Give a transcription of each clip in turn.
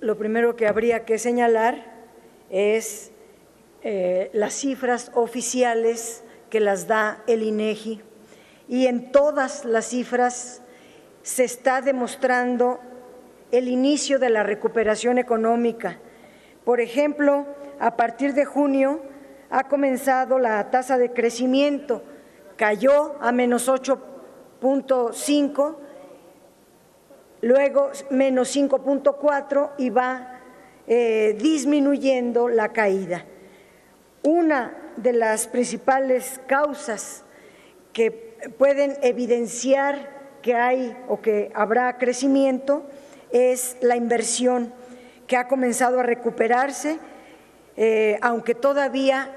Lo primero que habría que señalar es las cifras oficiales que las da el INEGI, y en todas las cifras se está demostrando el inicio de la recuperación económica. Por ejemplo, a partir de junio ha comenzado la tasa de crecimiento, cayó a menos 8.5, luego menos 5.4 y va disminuyendo la caída. Una de las principales causas que pueden evidenciar que hay o que habrá crecimiento es la inversión, que ha comenzado a recuperarse, aunque todavía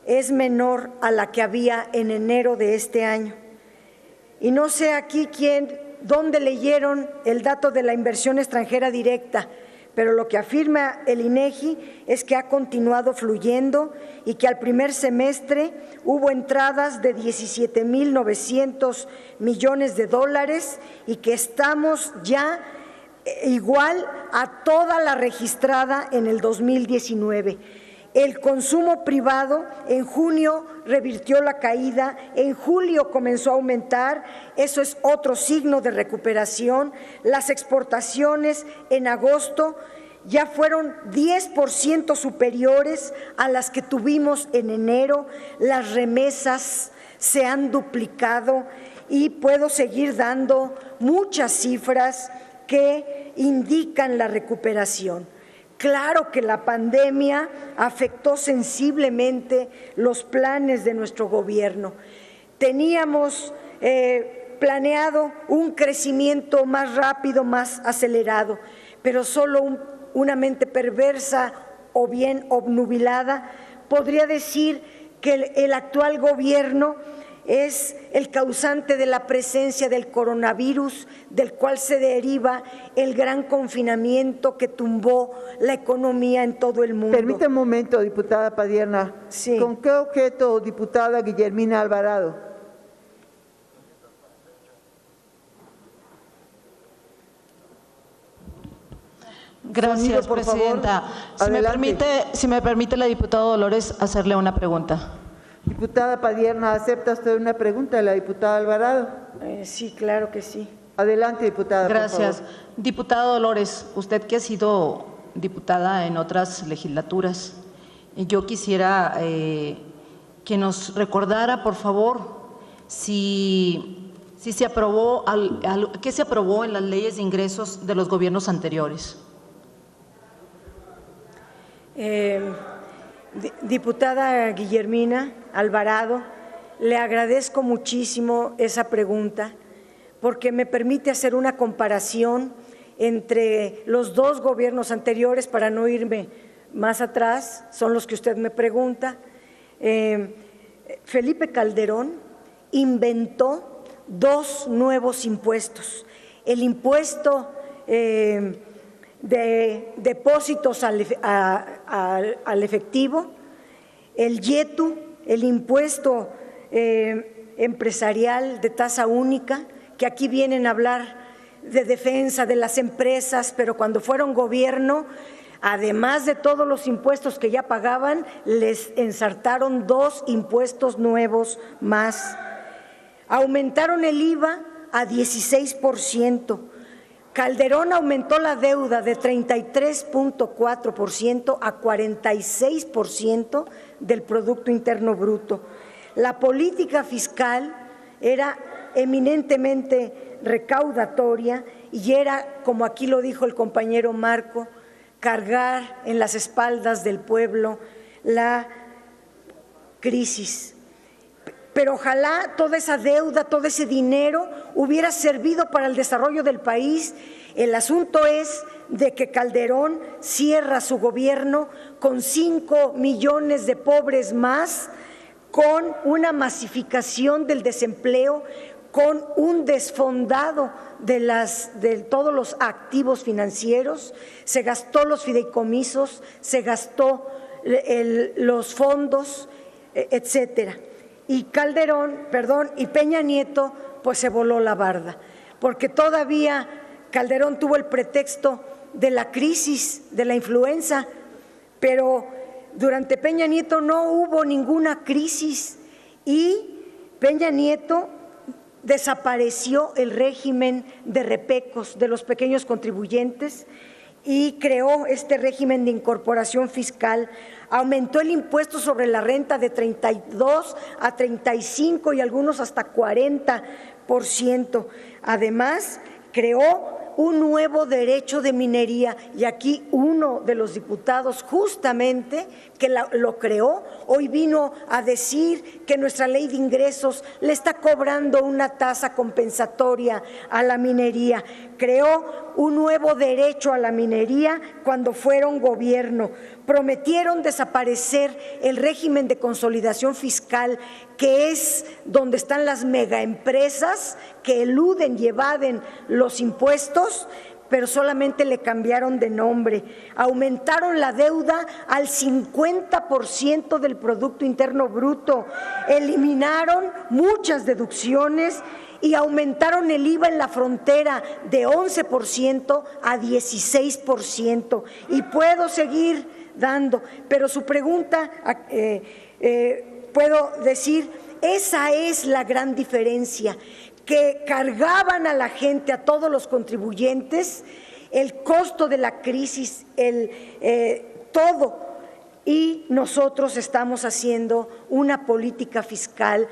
es menor a la que había en enero de este año. Y no sé aquí dónde leyeron el dato de la inversión extranjera directa, pero lo que afirma el INEGI es que ha continuado fluyendo y que al primer semestre hubo entradas de 17.900 millones de dólares y que estamos ya igual a toda la registrada en el 2019. El consumo privado en junio revirtió la caída, en julio comenzó a aumentar, eso es otro signo de recuperación. Las exportaciones en agosto ya fueron 10% superiores a las que tuvimos en enero, las remesas se han duplicado y puedo seguir dando muchas cifras que indican la recuperación. Claro que la pandemia afectó sensiblemente los planes de nuestro gobierno. Teníamos planeado un crecimiento más rápido, más acelerado, pero solo una mente perversa o bien obnubilada podría decir que el actual gobierno es el causante de la presencia del coronavirus, del cual se deriva el gran confinamiento que tumbó la economía en todo el mundo. Permítame un momento, diputada Padierna. Sí. ¿Con qué objeto, diputada Guillermina Alvarado? Gracias, Sonido, por presidenta. Adelante. Si me permite la diputada Dolores hacerle una pregunta. Diputada Padierna, ¿acepta usted una pregunta de la diputada Alvarado? Sí, claro que sí. Adelante, diputada. Gracias. Por favor. Diputada Dolores, usted que ha sido diputada en otras legislaturas, yo quisiera que nos recordara, por favor, si se aprobó, ¿qué se aprobó en las leyes de ingresos de los gobiernos anteriores? Diputada Guillermina Alvarado, le agradezco muchísimo esa pregunta porque me permite hacer una comparación entre los dos gobiernos anteriores, para no irme más atrás, son los que usted me pregunta. Felipe Calderón inventó dos nuevos impuestos: el impuesto de depósitos al efectivo, el YETU, el impuesto empresarial de tasa única, que aquí vienen a hablar de defensa de las empresas, pero cuando fueron gobierno, además de todos los impuestos que ya pagaban, les ensartaron dos impuestos nuevos más. Aumentaron el IVA a 16%. Calderón aumentó la deuda de 33.4% a 46% del Producto Interno Bruto. La política fiscal era eminentemente recaudatoria y era, como aquí lo dijo el compañero Marco, cargar en las espaldas del pueblo la crisis. Pero ojalá toda esa deuda, todo ese dinero hubiera servido para el desarrollo del país. El asunto es de que Calderón cierra su gobierno con 5 millones de pobres más, con una masificación del desempleo, con un desfondado de todos los activos financieros, se gastó los fideicomisos, se gastó los fondos, etcétera. Y y Peña Nieto, pues se voló la barda, porque todavía Calderón tuvo el pretexto de la crisis de la influenza, pero durante Peña Nieto no hubo ninguna crisis y Peña Nieto desapareció el régimen de repecos de los pequeños contribuyentes y creó este régimen de incorporación fiscal, aumentó el impuesto sobre la renta de 32 a 35 y algunos hasta 40%. Además, creó un nuevo derecho de minería y aquí uno de los diputados justamente que lo creó hoy vino a decir que nuestra ley de ingresos le está cobrando una tasa compensatoria a la minería. Creó un nuevo derecho a la minería cuando fueron gobierno. Prometieron desaparecer el régimen de consolidación fiscal, que es donde están las megaempresas que eluden y evaden los impuestos, pero solamente le cambiaron de nombre. Aumentaron la deuda al 50% del Producto Interno Bruto, eliminaron muchas deducciones y aumentaron el IVA en la frontera de 11% a 16%. Y puedo seguir dando, pero su pregunta, puedo decir, esa es la gran diferencia, que cargaban a la gente, a todos los contribuyentes, el costo de la crisis, todo, y nosotros estamos haciendo una política fiscal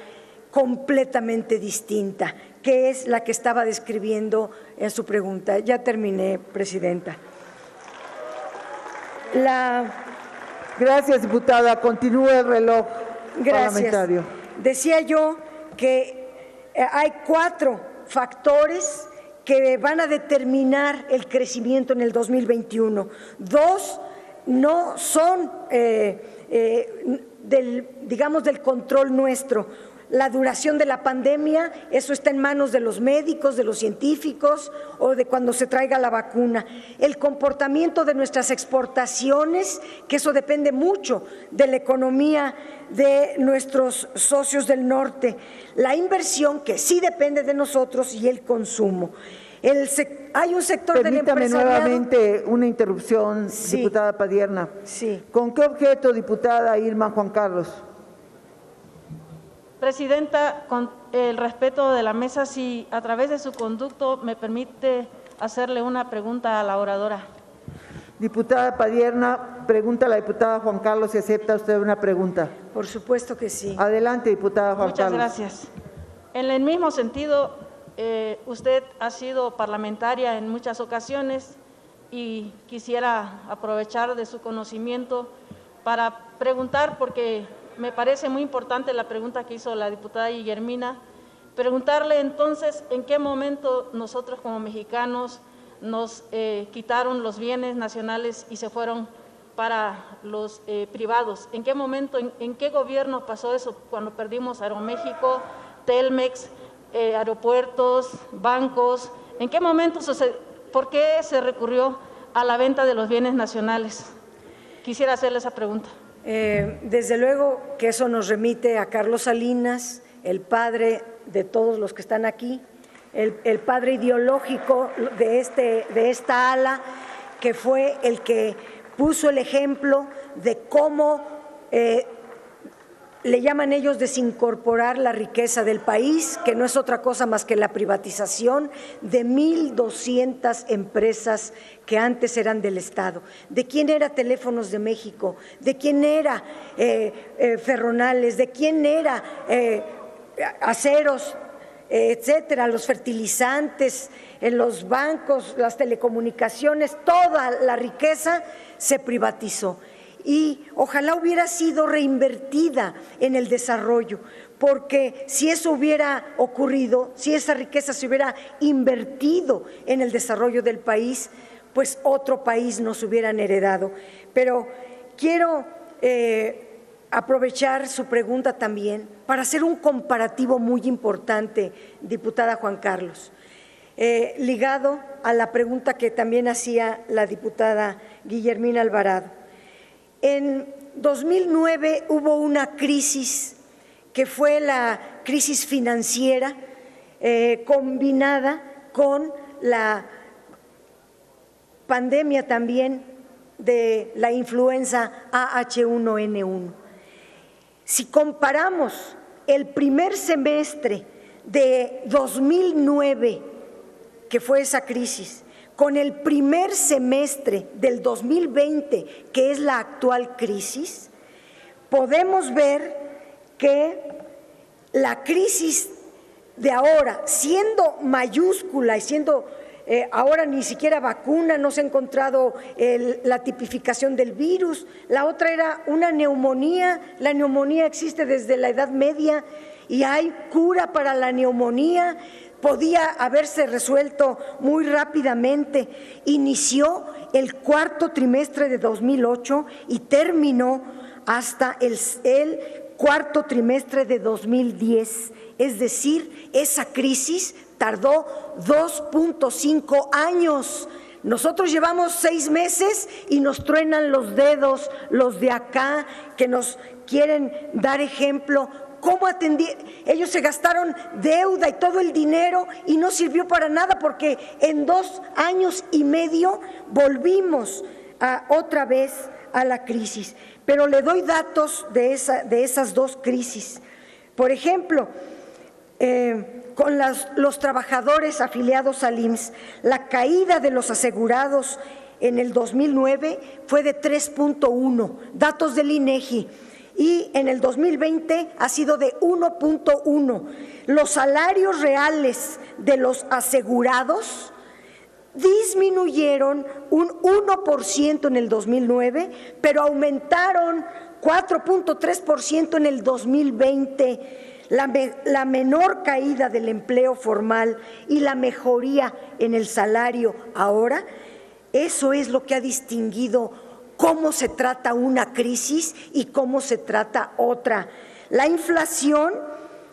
completamente distinta, que es la que estaba describiendo en su pregunta. Ya terminé, Presidenta. Gracias, diputada. Continúe el reloj Gracias. parlamentario. Decía yo que hay 4 factores que van a determinar el crecimiento en el 2021. 2 no son del control nuestro. La duración de la pandemia, eso está en manos de los médicos, de los científicos o de cuando se traiga la vacuna. El comportamiento de nuestras exportaciones, que eso depende mucho de la economía de nuestros socios del norte. La inversión, que sí depende de nosotros, y el consumo. Hay un sector del empresariado… Permítame nuevamente una interrupción, sí, diputada Padierna. Sí. ¿Con qué objeto, diputada Irma Juan Carlos? Presidenta, con el respeto de la mesa, si a través de su conducto me permite hacerle una pregunta a la oradora. Diputada Padierna, pregunta a la diputada Juan Carlos si acepta usted una pregunta. Por supuesto que sí. Adelante, diputada Juan Carlos. Muchas gracias. En el mismo sentido, usted ha sido parlamentaria en muchas ocasiones y quisiera aprovechar de su conocimiento para preguntar, porque me parece muy importante la pregunta que hizo la diputada Guillermina, preguntarle entonces en qué momento nosotros como mexicanos nos quitaron los bienes nacionales y se fueron para los privados. ¿En qué momento, en qué gobierno pasó eso? Cuando perdimos Aeroméxico, Telmex, aeropuertos, bancos. ¿En qué momento sucedió? ¿Por qué se recurrió a la venta de los bienes nacionales? Quisiera hacerle esa pregunta. Desde luego que eso nos remite a Carlos Salinas, el padre de todos los que están aquí, el padre ideológico de esta ala, que fue el que puso el ejemplo de cómo le llaman ellos desincorporar la riqueza del país, que no es otra cosa más que la privatización de 1,200 empresas que antes eran del Estado. ¿De quién era Teléfonos de México? ¿De quién era Ferronales? ¿De quién era Aceros? Etcétera, los fertilizantes, los bancos, las telecomunicaciones, toda la riqueza se privatizó. Y ojalá hubiera sido reinvertida en el desarrollo, porque si eso hubiera ocurrido, si esa riqueza se hubiera invertido en el desarrollo del país, pues otro país nos hubieran heredado. Pero quiero aprovechar su pregunta también para hacer un comparativo muy importante, diputada Juan Carlos, ligado a la pregunta que también hacía la diputada Guillermina Alvarado. En 2009 hubo una crisis que fue la crisis financiera combinada con la pandemia también de la influenza AH1N1. Si comparamos el primer semestre de 2009, que fue esa crisis, con el primer semestre del 2020, que es la actual crisis, podemos ver que la crisis de ahora, siendo mayúscula y siendo ahora ni siquiera vacuna, no se ha encontrado la tipificación del virus, la otra era una neumonía, la neumonía existe desde la Edad Media y hay cura para la neumonía, podía haberse resuelto muy rápidamente. Inició el cuarto trimestre de 2008 y terminó hasta el cuarto trimestre de 2010. Es decir, esa crisis tardó 2.5 años. Nosotros llevamos 6 meses y nos truenan los dedos los de acá que nos quieren dar ejemplo. ¿Cómo atendieron? Ellos se gastaron deuda y todo el dinero y no sirvió para nada porque en 2 años y medio volvimos otra vez a la crisis. Pero le doy datos de esas 2 crisis. Por ejemplo, con los trabajadores afiliados al IMSS, la caída de los asegurados en el 2009 fue de 3.1, datos del INEGI, y en el 2020 ha sido de 1.1. Los salarios reales de los asegurados disminuyeron un 1% en el 2009, pero aumentaron 4.3% en el 2020. La menor caída del empleo formal y la mejoría en el salario ahora, eso es lo que ha distinguido cómo se trata una crisis y cómo se trata otra. La inflación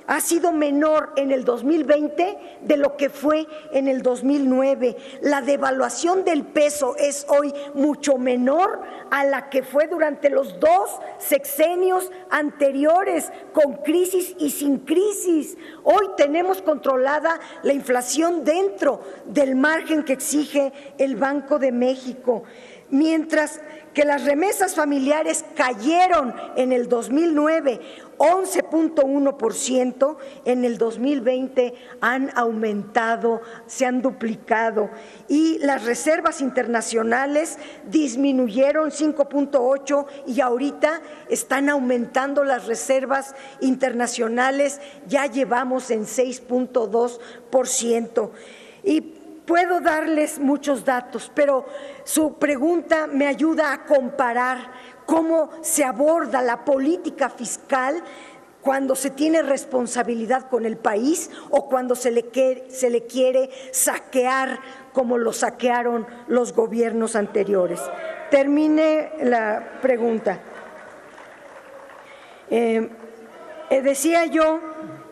ha sido menor en el 2020 de lo que fue en el 2009. La devaluación del peso es hoy mucho menor a la que fue durante los 2 sexenios anteriores, con crisis y sin crisis. Hoy tenemos controlada la inflación dentro del margen que exige el Banco de México. Mientras que las remesas familiares cayeron en el 2009 11.1%, en el 2020 han aumentado, se han duplicado, y las reservas internacionales disminuyeron 5.8% y ahorita están aumentando las reservas internacionales, ya llevamos en 6.2%. Y puedo darles muchos datos, pero su pregunta me ayuda a comparar cómo se aborda la política fiscal cuando se tiene responsabilidad con el país o cuando se le quiere saquear como lo saquearon los gobiernos anteriores. Termine la pregunta. Decía yo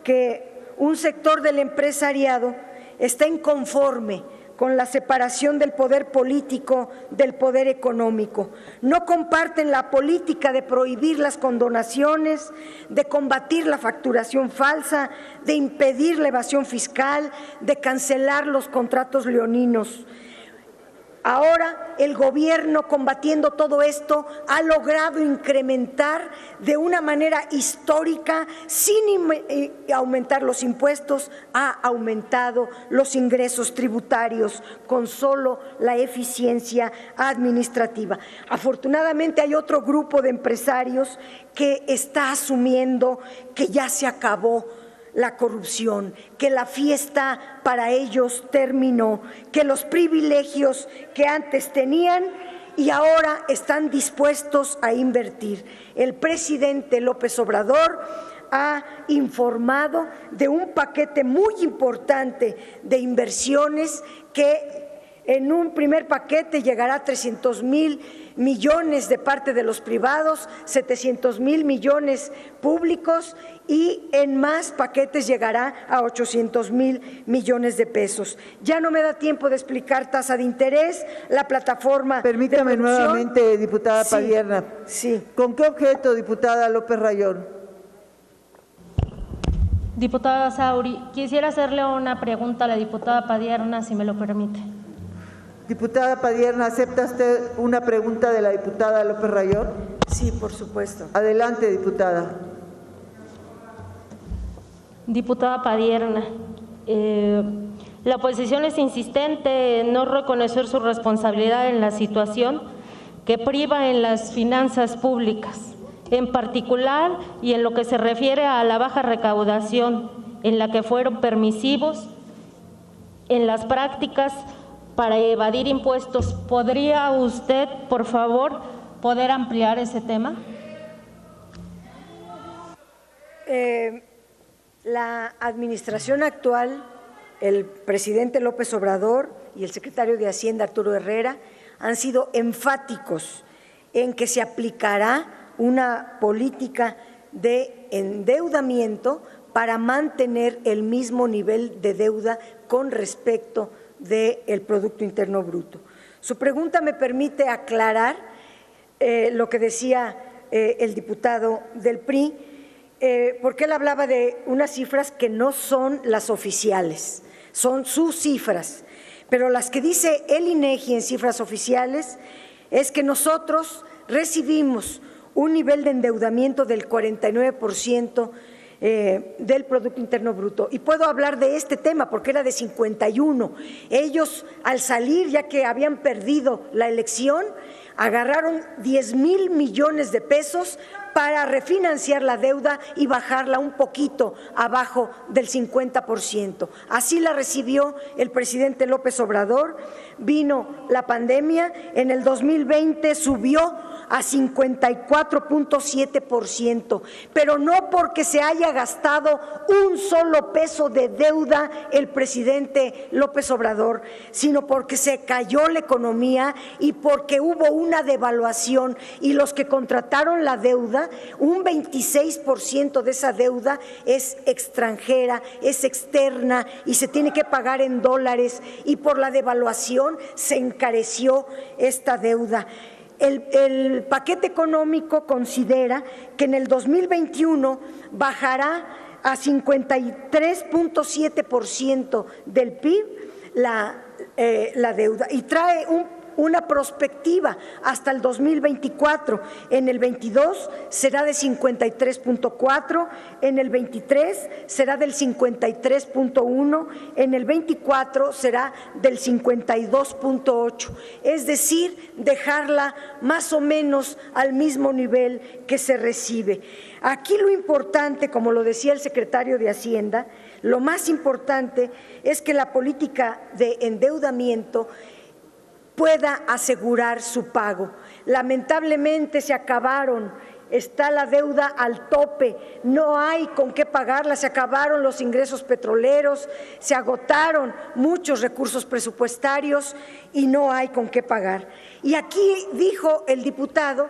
que un sector del empresariado está inconforme con la separación del poder político del poder económico. No comparten la política de prohibir las condonaciones, de combatir la facturación falsa, de impedir la evasión fiscal, de cancelar los contratos leoninos. Ahora el gobierno, combatiendo todo esto, ha logrado incrementar de una manera histórica, sin aumentar los impuestos, ha aumentado los ingresos tributarios con solo la eficiencia administrativa. Afortunadamente hay otro grupo de empresarios que está asumiendo que ya se acabó la corrupción, que la fiesta para ellos terminó, que los privilegios que antes tenían y ahora están dispuestos a invertir. El presidente López Obrador ha informado de un paquete muy importante de inversiones que en un primer paquete llegará a 300,000 millones de parte de los privados, 700,000 millones públicos, y en más paquetes llegará a 800,000 millones de pesos. Ya no me da tiempo de explicar tasa de interés, la plataforma. Permítame nuevamente, diputada Sí, Padierna. sí. ¿Con qué objeto, diputada López Rayón? Diputada Sauri, quisiera hacerle una pregunta a la diputada Padierna, si me lo permite. Diputada Padierna, ¿acepta usted una pregunta de la diputada López Rayón? Sí, por supuesto. Adelante, diputada. Diputada Padierna, la oposición es insistente en no reconocer su responsabilidad en la situación que priva en las finanzas públicas, en particular y en lo que se refiere a la baja recaudación, en la que fueron permisivos en las prácticas para evadir impuestos. ¿Podría usted, por favor, poder ampliar ese tema? La administración actual, el presidente López Obrador y el secretario de Hacienda, Arturo Herrera, han sido enfáticos en que se aplicará una política de endeudamiento para mantener el mismo nivel de deuda con respecto del Producto Interno Bruto. Su pregunta me permite aclarar lo que decía el diputado del PRI, porque él hablaba de unas cifras que no son las oficiales, son sus cifras, pero las que dice el INEGI en cifras oficiales es que nosotros recibimos un nivel de endeudamiento del 49% del Producto Interno Bruto. Y puedo hablar de este tema porque era de 51. Ellos, al salir, ya que habían perdido la elección, agarraron 10,000 millones de pesos para refinanciar la deuda y bajarla un poquito abajo del 50%. Así la recibió el presidente López Obrador. Vino la pandemia, en el 2020 subió a 54.7%, pero no porque se haya gastado un solo peso de deuda el presidente López Obrador, sino porque se cayó la economía y porque hubo una devaluación, y los que contrataron la deuda, un 26% de esa deuda es extranjera, es externa y se tiene que pagar en dólares, y por la devaluación se encareció esta deuda. El paquete económico considera que en el 2021 bajará a 53.7% del PIB la deuda, y trae una perspectiva hasta el 2024. En el 22 será de 53.4, en el 23 será del 53.1, en el 24 será del 52.8, es decir, dejarla más o menos al mismo nivel que se recibe. Aquí lo importante, como lo decía el secretario de Hacienda, lo más importante es que la política de endeudamiento pueda asegurar su pago. Lamentablemente se acabaron, está la deuda al tope, no hay con qué pagarla, se acabaron los ingresos petroleros, se agotaron muchos recursos presupuestarios y no hay con qué pagar. Y aquí dijo el diputado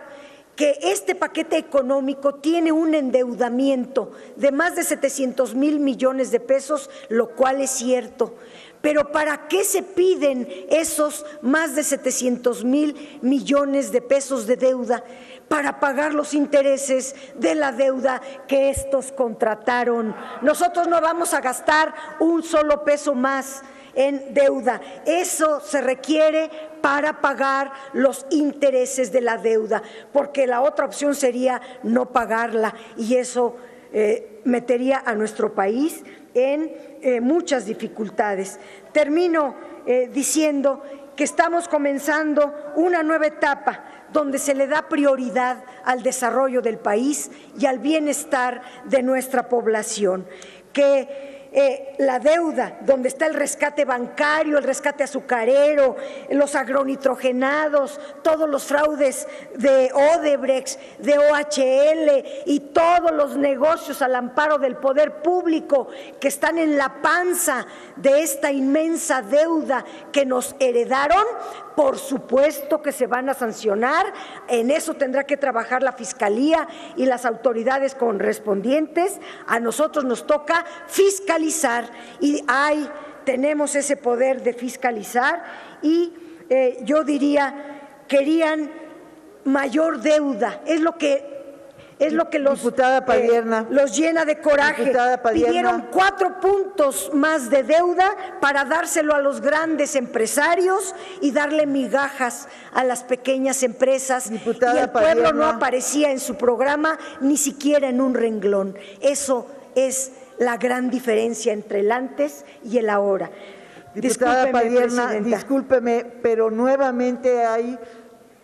que este paquete económico tiene un endeudamiento de más de 700,000 millones de pesos, lo cual es cierto. Pero ¿para qué se piden esos más de 700,000 millones de pesos de deuda? Para pagar los intereses de la deuda que estos contrataron. Nosotros no vamos a gastar un solo peso más en deuda. Eso se requiere para pagar los intereses de la deuda, porque la otra opción sería no pagarla, y eso metería a nuestro país en muchas dificultades. Termino diciendo que estamos comenzando una nueva etapa donde se le da prioridad al desarrollo del país y al bienestar de nuestra población, que la deuda, donde está el rescate bancario, el rescate azucarero, los agronitrogenados, todos los fraudes de Odebrecht, de OHL y todos los negocios al amparo del poder público que están en la panza de esta inmensa deuda que nos heredaron, por supuesto que se van a sancionar. En eso tendrá que trabajar la Fiscalía y las autoridades correspondientes. A nosotros nos toca fiscalizar y tenemos ese poder de fiscalizar, y yo diría, querían mayor deuda, es lo que es lo que los llena de coraje. Pidieron 4 puntos más de deuda para dárselo a los grandes empresarios y darle migajas a las pequeñas empresas, y el pueblo no aparecía en su programa ni siquiera en un renglón. Eso es la gran diferencia entre el antes y el ahora. Diputada Padierna, discúlpeme, pero nuevamente hay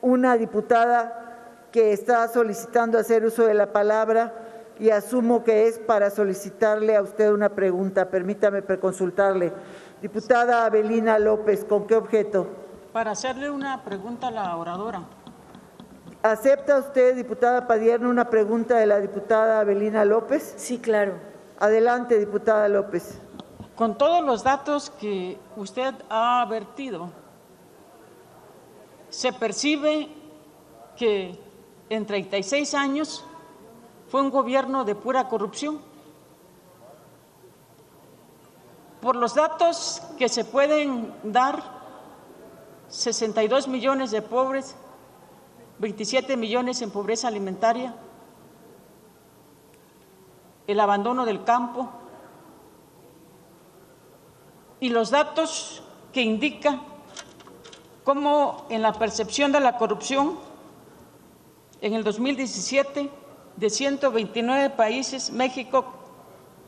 una diputada que está solicitando hacer uso de la palabra y asumo que es para solicitarle a usted una pregunta. Permítame consultarle. Diputada Avelina López, ¿con qué objeto? Para hacerle una pregunta a la oradora. ¿Acepta usted, diputada Padierna, una pregunta de la diputada Avelina López? Sí, claro. Adelante, diputada López. Con todos los datos que usted ha vertido, se percibe que en 36 años fue un gobierno de pura corrupción. Por los datos que se pueden dar, 62 millones de pobres, 27 millones en pobreza alimentaria, el abandono del campo y los datos que indican cómo en la percepción de la corrupción en el 2017 de 129 países, México,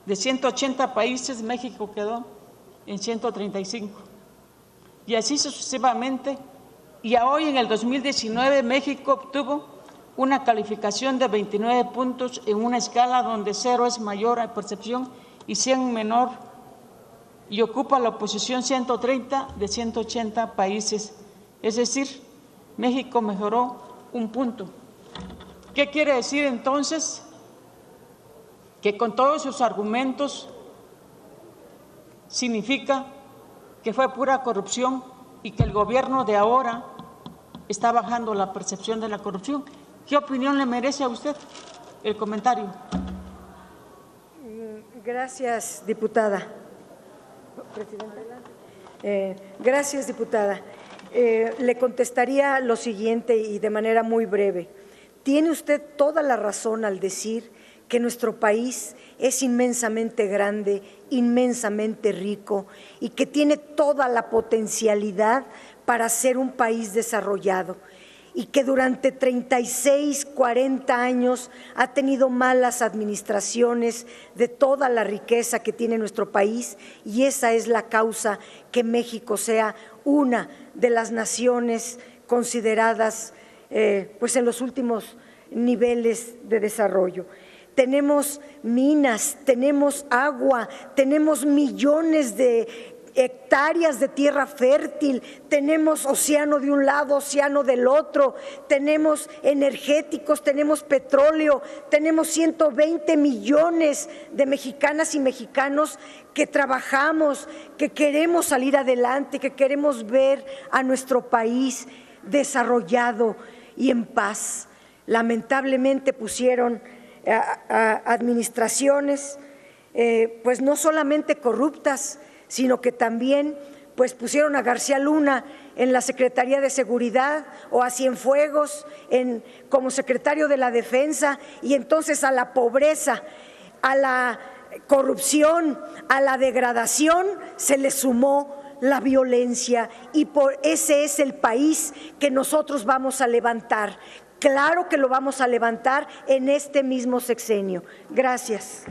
de 180 países, México quedó en 135. Y así sucesivamente. Y hoy en el 2019 México obtuvo una calificación de 29 puntos en una escala donde 0 es mayor a percepción y 100 menor, y ocupa la posición 130 de 180 países. Es decir, México mejoró 1 punto. ¿Qué quiere decir entonces? Que con todos sus argumentos significa que fue pura corrupción y que el gobierno de ahora está bajando la percepción de la corrupción. ¿Qué opinión le merece a usted el comentario? Gracias, diputada. Gracias, diputada. Le contestaría lo siguiente y de manera muy breve. Tiene usted toda la razón al decir que nuestro país es inmensamente grande, inmensamente rico y que tiene toda la potencialidad para ser un país desarrollado, y que durante 36, 40 años ha tenido malas administraciones de toda la riqueza que tiene nuestro país, y esa es la causa que México sea una de las naciones consideradas pues en los últimos niveles de desarrollo. Tenemos minas, tenemos agua, tenemos millones de hectáreas de tierra fértil, tenemos océano de un lado, océano del otro, tenemos energéticos, tenemos petróleo, tenemos 120 millones de mexicanas y mexicanos que trabajamos, que queremos salir adelante, que queremos ver a nuestro país desarrollado y en paz. Lamentablemente pusieron a administraciones pues no solamente corruptas, sino que también pues pusieron a García Luna en la Secretaría de Seguridad o a Cienfuegos como secretario de la Defensa, y entonces a la pobreza, a la corrupción, a la degradación se le sumó la violencia, y por ese es el país que nosotros vamos a levantar. Claro que lo vamos a levantar en este mismo sexenio. Gracias.